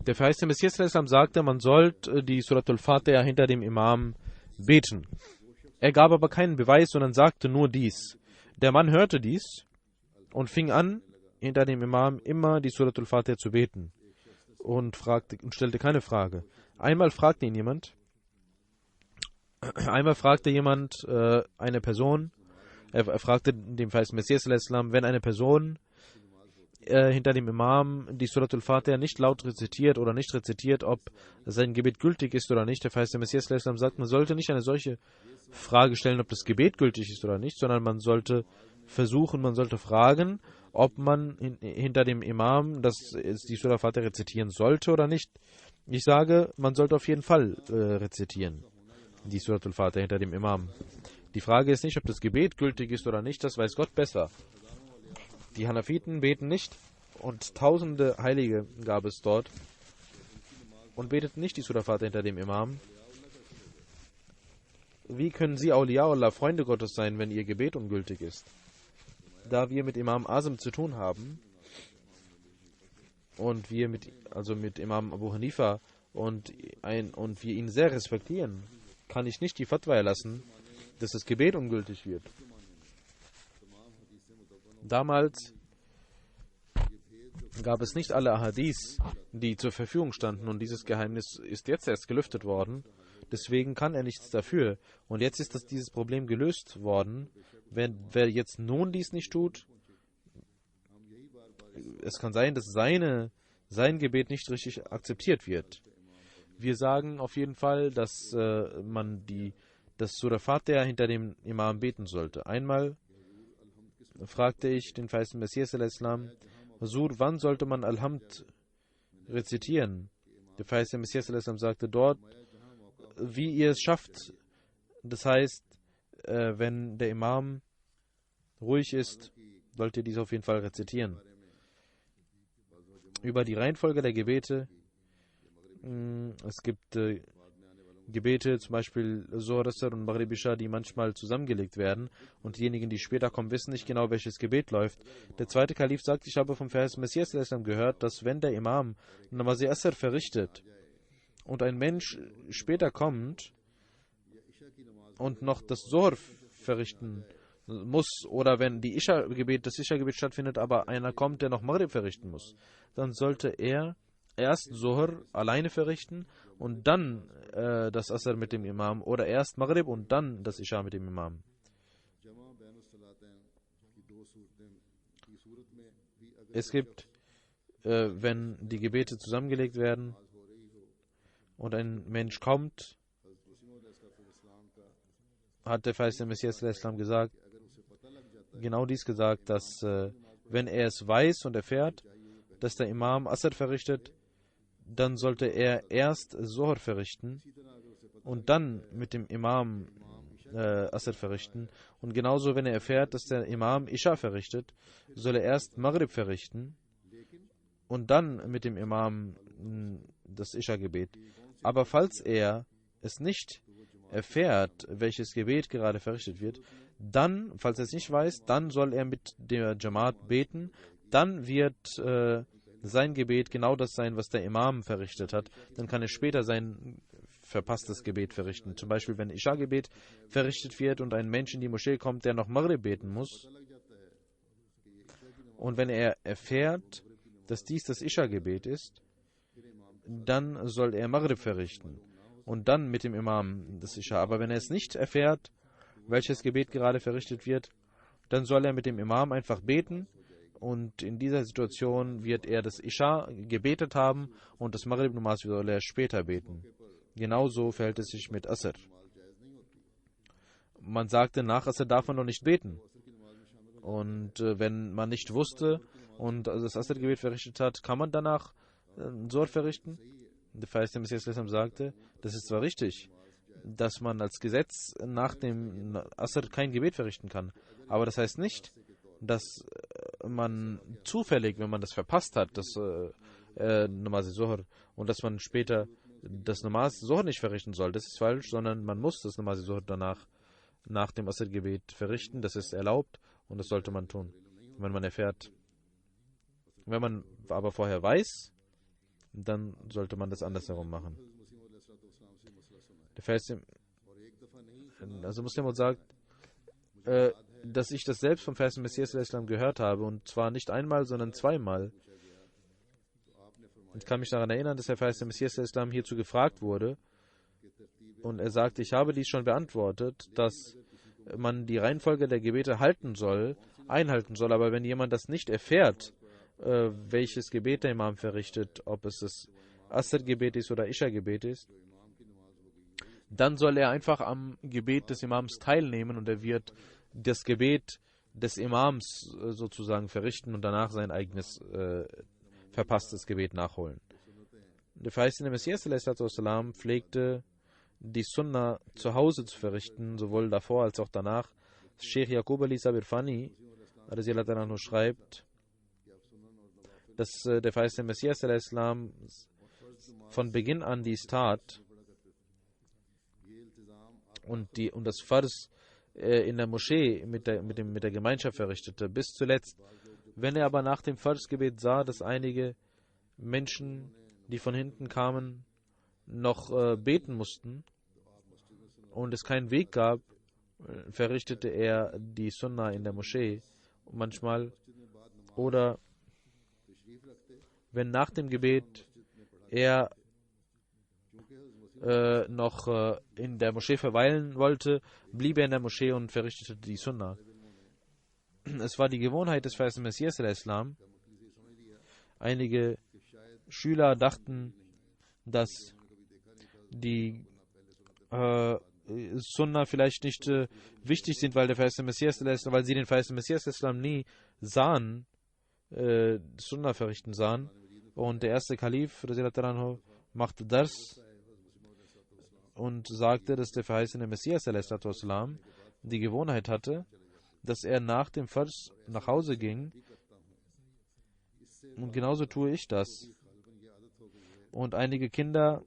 Der verheißene Messias al-Islam sagte, man sollte die Surat al-Fatiha hinter dem Imam beten. Er gab aber keinen Beweis, sondern sagte nur dies. Der Mann hörte dies und fing an, hinter dem Imam immer die Surat al-Fatiha zu beten und stellte keine Frage. Einmal fragte jemand eine Person, er fragte den verheißenen Messias al-Islam, wenn eine Person hinter dem Imam die Surat al-Fatiha nicht laut rezitiert oder nicht rezitiert, ob sein Gebet gültig ist oder nicht. Der verheißene Messias al-Islam sagt, man sollte nicht eine solche Frage stellen, ob das Gebet gültig ist oder nicht, sondern man sollte fragen, ob man hinter dem Imam die Surat al-Fatiha rezitieren sollte oder nicht. Ich sage, man sollte auf jeden Fall rezitieren, die Surat al-Fatiha hinter dem Imam. Die Frage ist nicht, ob das Gebet gültig ist oder nicht, das weiß Gott besser. Die Hanafiten beten nicht, und tausende Heilige gab es dort und beteten nicht die Surah Fatiha hinter dem Imam. Wie können sie Awliya Allah, Freunde Gottes sein, wenn ihr Gebet ungültig ist? Da wir mit Imam Azam zu tun haben und wir mit Imam Abu Hanifa und wir ihn sehr respektieren, kann ich nicht die Fatwa erlassen, dass das Gebet ungültig wird. Damals gab es nicht alle Ahadith, die zur Verfügung standen, und dieses Geheimnis ist jetzt erst gelüftet worden. Deswegen kann er nichts dafür. Und jetzt ist dieses Problem gelöst worden. Wer jetzt nun dies nicht tut, es kann sein, dass sein Gebet nicht richtig akzeptiert wird. Wir sagen auf jeden Fall, dass man das Surah Fatiha hinter dem Imam beten sollte. Einmal fragte ich den verheißenen Messias al-Islam, Huzur, wann sollte man Alhamd rezitieren? Der verheißene Messias al-Islam sagte dort, wie ihr es schafft. Das heißt, wenn der Imam ruhig ist, sollt ihr dies auf jeden Fall rezitieren. Über die Reihenfolge der Gebete, es gibt Gebete, zum Beispiel Zohr, Asr und Maghrib Isha, die manchmal zusammengelegt werden, und diejenigen, die später kommen, wissen nicht genau, welches Gebet läuft. Der zweite Kalif sagt, ich habe vom verheißenen Messias al-Islam gehört, dass wenn der Imam Namaz Asr verrichtet und ein Mensch später kommt und noch das Zohr verrichten muss, oder wenn das Isha-Gebet stattfindet, aber einer kommt, der noch Maghrib verrichten muss, dann sollte er erst Zohr alleine verrichten und dann das Asr mit dem Imam, oder erst Maghrib und dann das Isha mit dem Imam. Es gibt, wenn die Gebete zusammengelegt werden und ein Mensch kommt, hat der verheißene Messias al-Islam gesagt, genau dies gesagt, dass wenn er es weiß und erfährt, dass der Imam Asr verrichtet, dann sollte er erst Zohr verrichten und dann mit dem Imam Asr verrichten. Und genauso, wenn er erfährt, dass der Imam Isha verrichtet, soll er erst Maghrib verrichten und dann mit dem Imam das Isha-Gebet. Aber falls er es nicht erfährt, welches Gebet gerade verrichtet wird, dann, falls er es nicht weiß, dann soll er mit der Jamaat beten. Dann wird sein Gebet genau das sein, was der Imam verrichtet hat. Dann kann er später sein verpasstes Gebet verrichten. Zum Beispiel, wenn Isha-Gebet verrichtet wird und ein Mensch in die Moschee kommt, der noch Maghrib beten muss. Und wenn er erfährt, dass dies das Isha-Gebet ist, dann soll er Maghrib verrichten. Und dann mit dem Imam das Isha. Aber wenn er es nicht erfährt, welches Gebet gerade verrichtet wird, dann soll er mit dem Imam einfach beten. Und in dieser Situation wird er das Isha gebetet haben und das Maghrib Namaz soll er später beten. Genauso verhält es sich mit Asr. Man sagte, nach Asr darf man noch nicht beten. Und wenn man nicht wusste und das Asr-Gebet verrichtet hat, kann man danach Zuhr verrichten? Der Verheißene Messias sagte, das ist zwar richtig, dass man als Gesetz nach dem Asr kein Gebet verrichten kann, aber das heißt nicht, dass man zufällig, wenn man das verpasst hat, das Namaz Zuhr, und dass man später das Namaz Zuhr nicht verrichten soll. Das ist falsch, sondern man muss das Namaz Zuhr danach nach dem Asr-Gebet verrichten. Das ist erlaubt und das sollte man tun, wenn man erfährt. Wenn man aber vorher weiß, dann sollte man das andersherum machen. Der Vers, also Muslim sagt, dass ich das selbst vom Vers Messias Islam gehört habe, und zwar nicht einmal, sondern zweimal. Ich kann mich daran erinnern, dass der Vers Messias Islam hierzu gefragt wurde, und er sagte, ich habe dies schon beantwortet, dass man die Reihenfolge der Gebete einhalten soll, aber wenn jemand das nicht erfährt, welches Gebet der Imam verrichtet, ob es das Asr-Gebet ist oder Isha-Gebet ist, dann soll er einfach am Gebet des Imams teilnehmen und er wird das Gebet des Imams sozusagen verrichten und danach sein eigenes verpasstes Gebet nachholen. Der verheißene Messias pflegte die Sunna zu Hause zu verrichten, sowohl davor als auch danach. Sheikh Yaqub Ali Sabir Fani schreibt, dass der verheißene Messias von Beginn an dies tat und das Fars in der Moschee mit der Gemeinschaft verrichtete, bis zuletzt. Wenn er aber nach dem Fars-Gebet sah, dass einige Menschen, die von hinten kamen, noch beten mussten und es keinen Weg gab, verrichtete er die Sunna in der Moschee manchmal. Oder wenn nach dem Gebet er noch in der Moschee verweilen wollte, blieb er in der Moschee und verrichtete die Sunna. Es war die Gewohnheit des verheißenen Messias Islam. Einige Schüler dachten, dass die Sunna vielleicht nicht wichtig sind, weil weil sie den verheißenen Messias Islam nie sahen, Sunna verrichten sahen. Und der erste Kalif machte das und sagte, dass der verheißene Messias die Gewohnheit hatte, dass er nach dem Fars nach Hause ging. Und genauso tue ich das. Und einige Kinder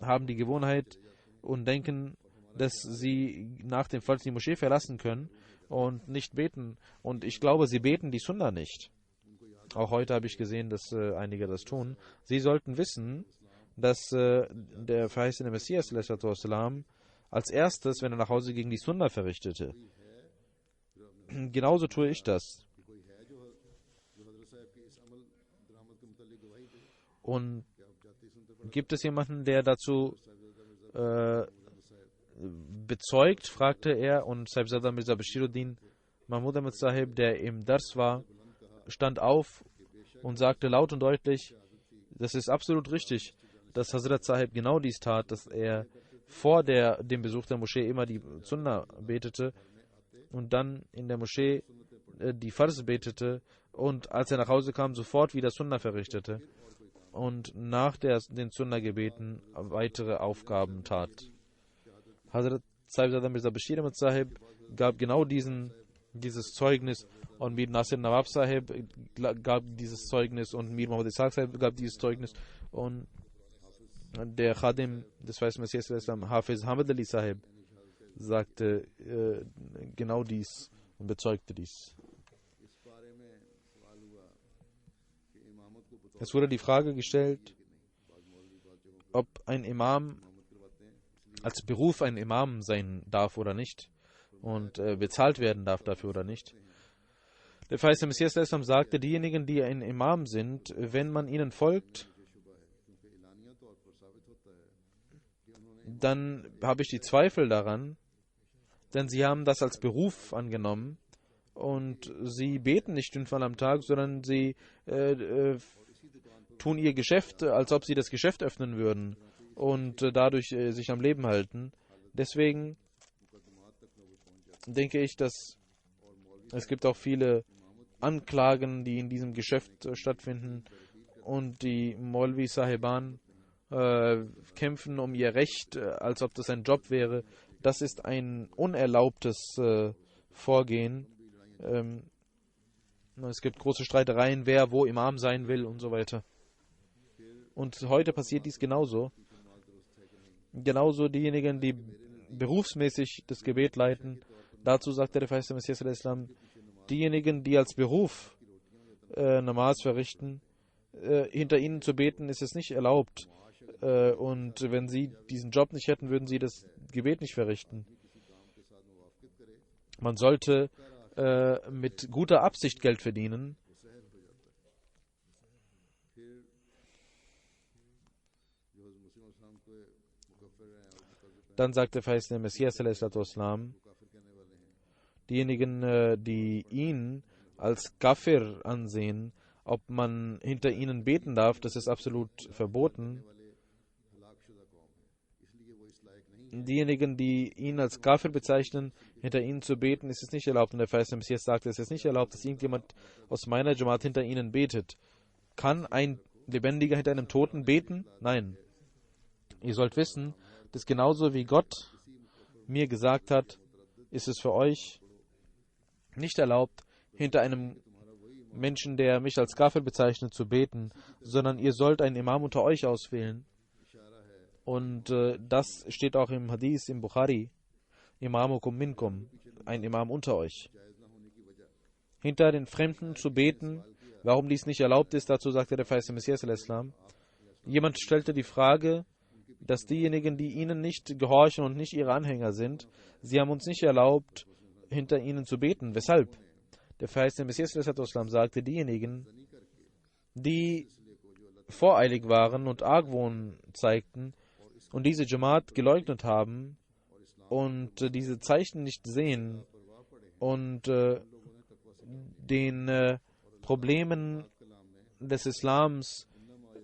haben die Gewohnheit und denken, dass sie nach dem Fars die Moschee verlassen können und nicht beten. Und ich glaube, sie beten die Sunna nicht. Auch heute habe ich gesehen, dass einige das tun. Sie sollten wissen, dass der verheißene Messias als erstes, wenn er nach Hause ging, die Sunna verrichtete. Genauso tue ich das. Und gibt es jemanden, der dazu bezeugt, fragte er, und Sahibzada Mirza Bashiruddin Mahmud Ahmad Sahib, der im Dars war, stand auf und sagte laut und deutlich, das ist absolut richtig, dass Hazrat Sahib genau dies tat, dass er vor dem Besuch der Moschee immer die Sunna betete und dann in der Moschee die Fars betete und als er nach Hause kam, sofort wieder Sunna verrichtete und nach den Sunna-Gebeten weitere Aufgaben tat. Hazrat Sahibzada Mirza Bashir Ahmad Sahib gab genau dieses Zeugnis, Und Mir Nasir Nawab Sahib gab dieses Zeugnis und Mir Muhammad Ishaq Sahib gab dieses Zeugnis. Und der Khadim des Weißen Messias, Hafiz Hamid Ali Sahib, sagte genau dies und bezeugte dies. Es wurde die Frage gestellt, ob ein Imam als Beruf ein Imam sein darf oder nicht und bezahlt werden darf dafür oder nicht. Der Verheißene Messias sagte, diejenigen, die ein Imam sind, wenn man ihnen folgt, dann habe ich die Zweifel daran, denn sie haben das als Beruf angenommen und sie beten nicht 5-mal am Tag, sondern sie tun ihr Geschäft, als ob sie das Geschäft öffnen würden und dadurch sich am Leben halten. Deswegen denke ich, dass es gibt auch viele Anklagen, die in diesem Geschäft stattfinden und die Maulvi Sahiban kämpfen um ihr Recht, als ob das ein Job wäre. Das ist ein unerlaubtes Vorgehen. Es gibt große Streitereien, wer wo Imam sein will und so weiter. Und heute passiert dies genauso. Genauso diejenigen, die berufsmäßig das Gebet leiten. Dazu sagte der Verheißene Messias al-Islam, diejenigen, die als Beruf Namas verrichten, hinter ihnen zu beten, ist es nicht erlaubt. Und wenn sie diesen Job nicht hätten, würden sie das Gebet nicht verrichten. Man sollte mit guter Absicht Geld verdienen. Dann sagte Verheißene Messias al-Islam, diejenigen, die ihn als Kafir ansehen, ob man hinter ihnen beten darf, das ist absolut verboten. Diejenigen, die ihn als Kafir bezeichnen, hinter ihnen zu beten, ist es nicht erlaubt. Und der Verheißene Messias sagte, es ist nicht erlaubt, dass irgendjemand aus meiner Jamaat hinter ihnen betet. Kann ein Lebendiger hinter einem Toten beten? Nein. Ihr sollt wissen, dass genauso wie Gott mir gesagt hat, ist es für euch nicht erlaubt, hinter einem Menschen, der mich als Kafir bezeichnet, zu beten, sondern ihr sollt einen Imam unter euch auswählen. Und das steht auch im Hadith, im Bukhari, Imamukum minkum, ein Imam unter euch. Hinter den Fremden zu beten, warum dies nicht erlaubt ist, dazu sagte der Verheißene Messias al-Islam. Jemand stellte die Frage, dass diejenigen, die ihnen nicht gehorchen und nicht ihre Anhänger sind, sie haben uns nicht erlaubt, hinter ihnen zu beten. Weshalb? Der Verheißene Messias al-Islam sagte, diejenigen, die voreilig waren und Argwohn zeigten und diese Jamaat geleugnet haben und diese Zeichen nicht sehen und den Problemen des Islams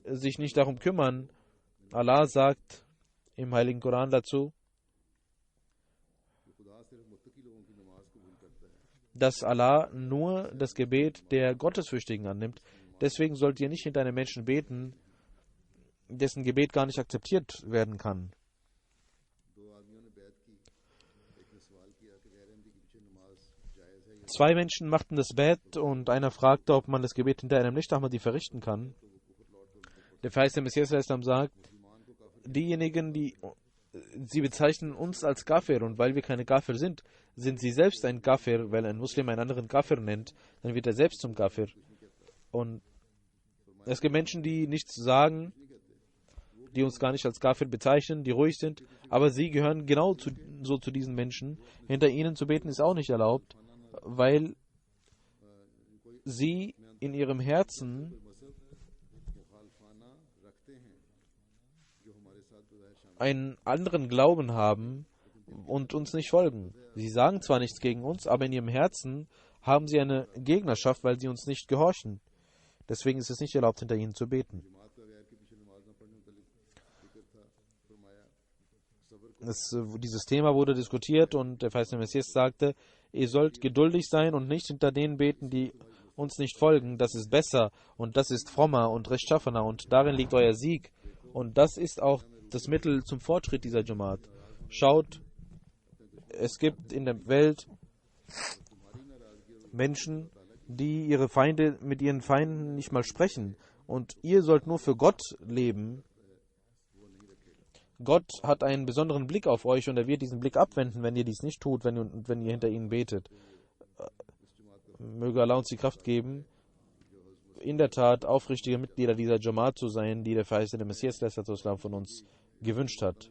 sich nicht darum kümmern. Allah sagt im Heiligen Koran dazu, dass Allah nur das Gebet der Gottesfürchtigen annimmt. Deswegen sollt ihr nicht hinter einem Menschen beten, dessen Gebet gar nicht akzeptiert werden kann. Zwei Menschen machten das Bett und einer fragte, ob man das Gebet hinter einem Nicht-Ahmadi verrichten kann. Der Verheißene Messias sagt, diejenigen, die sie bezeichnen uns als Kafir und weil wir keine Kafir sind, sind sie selbst ein Kafir. Weil ein Muslim einen anderen Kafir nennt, dann wird er selbst zum Kafir. Und es gibt Menschen, die nichts sagen, die uns gar nicht als Kafir bezeichnen, die ruhig sind, aber sie gehören genau zu diesen Menschen. Hinter ihnen zu beten ist auch nicht erlaubt, weil sie in ihrem Herzen einen anderen Glauben haben und uns nicht folgen. Sie sagen zwar nichts gegen uns, aber in ihrem Herzen haben sie eine Gegnerschaft, weil sie uns nicht gehorchen. Deswegen ist es nicht erlaubt, hinter ihnen zu beten. Dieses Thema wurde diskutiert und der Verheißene Messias sagte, ihr sollt geduldig sein und nicht hinter denen beten, die uns nicht folgen. Das ist besser und das ist frommer und rechtschaffener und darin liegt euer Sieg. Und das ist auch das Mittel zum Fortschritt dieser Jamaat. Schaut, es gibt in der Welt Menschen, die ihre Feinde mit ihren Feinden nicht mal sprechen. Und ihr sollt nur für Gott leben. Gott hat einen besonderen Blick auf euch und er wird diesen Blick abwenden, wenn ihr dies nicht tut, wenn ihr hinter ihnen betet. Möge Allah uns die Kraft geben, in der Tat aufrichtige Mitglieder dieser Jamaat zu sein, die der verheißene Messias von uns gewünscht hat.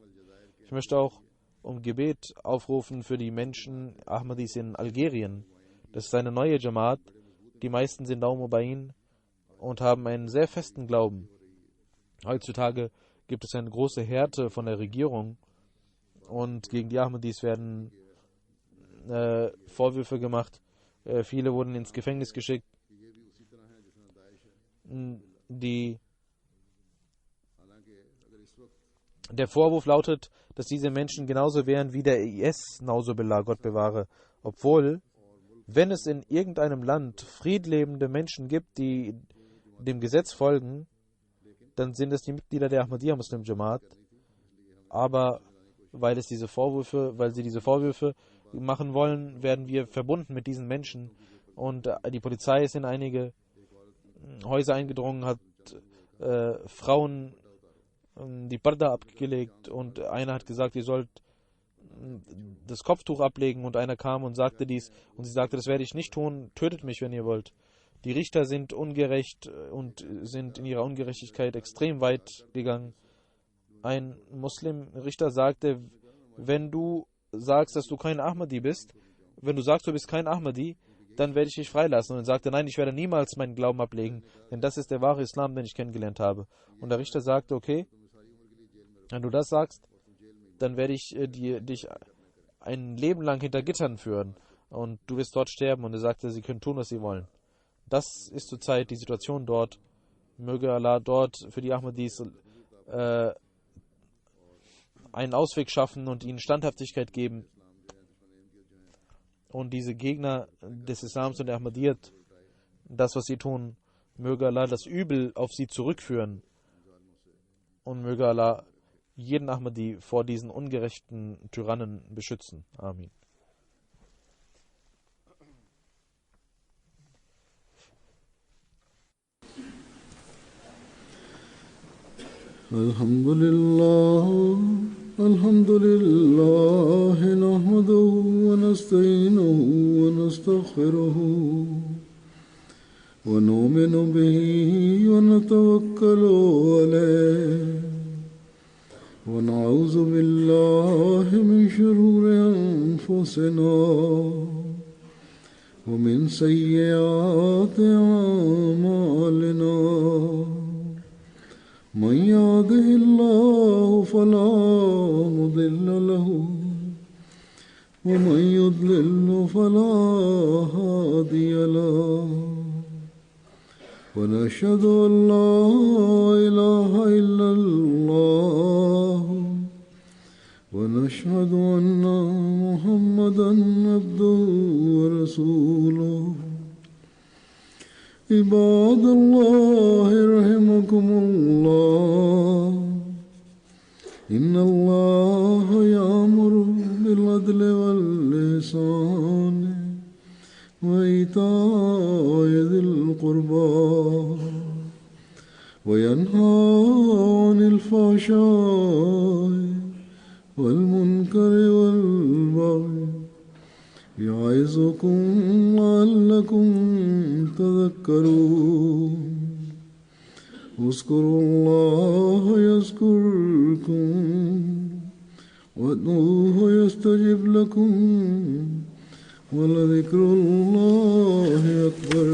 Ich möchte auch um Gebet aufrufen für die Menschen Ahmadis in Algerien. Das ist eine neue Jamaat. Die meisten sind Daumobain und haben einen sehr festen Glauben. Heutzutage gibt es eine große Härte von der Regierung und gegen die Ahmadis werden Vorwürfe gemacht. Viele wurden ins Gefängnis geschickt. Der Vorwurf lautet, dass diese Menschen genauso wären wie der IS, Nauzubillah, Gott bewahre. Obwohl, wenn es in irgendeinem Land friedlebende Menschen gibt, die dem Gesetz folgen, dann sind es die Mitglieder der Ahmadiyya Muslim Jamaat. Aber weil sie diese Vorwürfe machen wollen, werden wir verbunden mit diesen Menschen. Und die Polizei ist in einige Häuser eingedrungen, hat Frauen die Parda abgelegt und einer hat gesagt, ihr sollt das Kopftuch ablegen und einer kam und sagte dies und sie sagte, das werde ich nicht tun, tötet mich, wenn ihr wollt. Die Richter sind ungerecht und sind in ihrer Ungerechtigkeit extrem weit gegangen. Ein Muslim-Richter sagte, wenn du sagst, dass du kein Ahmadi bist, wenn du sagst, du bist kein Ahmadi, dann werde ich dich freilassen. Und er sagte, nein, ich werde niemals meinen Glauben ablegen, denn das ist der wahre Islam, den ich kennengelernt habe. Und der Richter sagte, okay, wenn du das sagst, dann werde ich dich ein Leben lang hinter Gittern führen und du wirst dort sterben. Und er sagte, sie können tun, was sie wollen. Das ist zurzeit die Situation dort. Möge Allah dort für die Ahmadis einen Ausweg schaffen und ihnen Standhaftigkeit geben. Und diese Gegner des Islams und der Ahmadiyyat, das, was sie tun, möge Allah das Übel auf sie zurückführen. Und möge Allah jeden Ahmadi vor diesen ungerechten Tyrannen beschützen. Amin. Alhamdulillah, nahmaduhu wa nasta'inuhu wa nastaghfiruhu wa nu'minu bihi wa natawakkalu alayhi wa na'udhu billahi min shururi anfusina wa min sayyiati a'malina. من يهده الله فلا مضل له ومن يضلل فلا هادي له ونشهد أن لا إله إلا الله ونشهد أن محمدا عبده ورسوله. عباد الله رحمكم الله إن الله يأمر بالعدل والإحسان وإيتاء ذي القربى وينهى عن الفحشاء والمنكر والبغي يعظكم لعلكم تذكرون. اذكروا الله يذكركم وادعوه يستجب لكم ولذكر الله أكبر.